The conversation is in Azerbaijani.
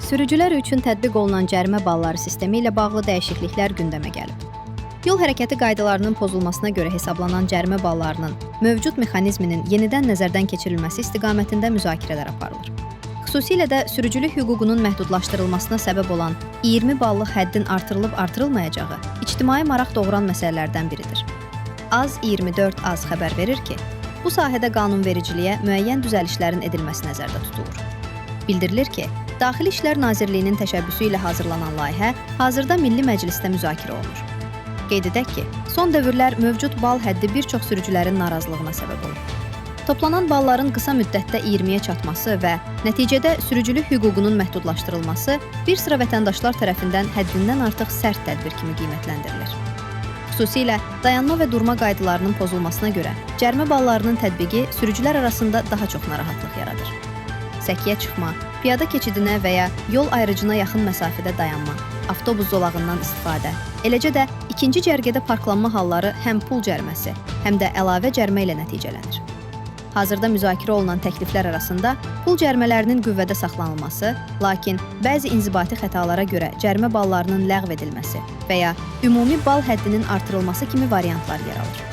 Sürücülər üçün tətbiq olunan cərimə balları sistemi ilə bağlı dəyişikliklər gündəmə gəlib. Yol hərəkəti qaydalarının pozulmasına görə hesablanan cərimə ballarının mövcud mexanizminin yenidən nəzərdən keçirilməsi istiqamətində müzakirələr aparılır. Xüsusilə də sürücülük hüququnun məhdudlaşdırılmasına səbəb olan 20 ballıq həddin artırılıb-artırılmayacağı ictimai maraq doğuran məsələlərdən biridir. AZ24AZ xəbər verir ki, bu sahədə qanunvericiliyə müəyyən düzəlişlərin edilməsi nəzərdə tutulur. Bildirilir ki, Daxili İşlər Nazirliyinin təşəbbüsü ilə hazırlanan layihə hazırda Milli Məclisdə müzakirə olunur. Qeyd edək ki, son dövrlər mövcud bal həddi bir çox sürücülərin narazılığına səbəb olub. Toplanan balların qısa müddətdə 20-yə çatması və nəticədə sürücülük hüququnun məhdudlaşdırılması bir sıra vətəndaşlar tərəfindən həddindən artıq sərt tədbir kimi qiymətləndirilir. Xüsusilə dayanma və durma qaydalarının pozulmasına görə cərimə ballarının tətbiqi sürücülər arasında daha çox narahatlıq yaradır. Səkiyə çıxma, piyada keçidinə və ya yol ayrıcına yaxın məsafədə dayanma, avtobus zolağından istifadə, eləcə də ikinci cərgədə parklanma halları həm pul cəriməsi, həm də əlavə cərimə ilə nəticələnir. Hazırda müzakirə olunan təkliflər arasında pul cərimələrinin qüvvədə saxlanılması, lakin bəzi inzibati xətalara görə cərimə ballarının ləğv edilməsi və ya ümumi bal həddinin artırılması kimi variantlar yer alır.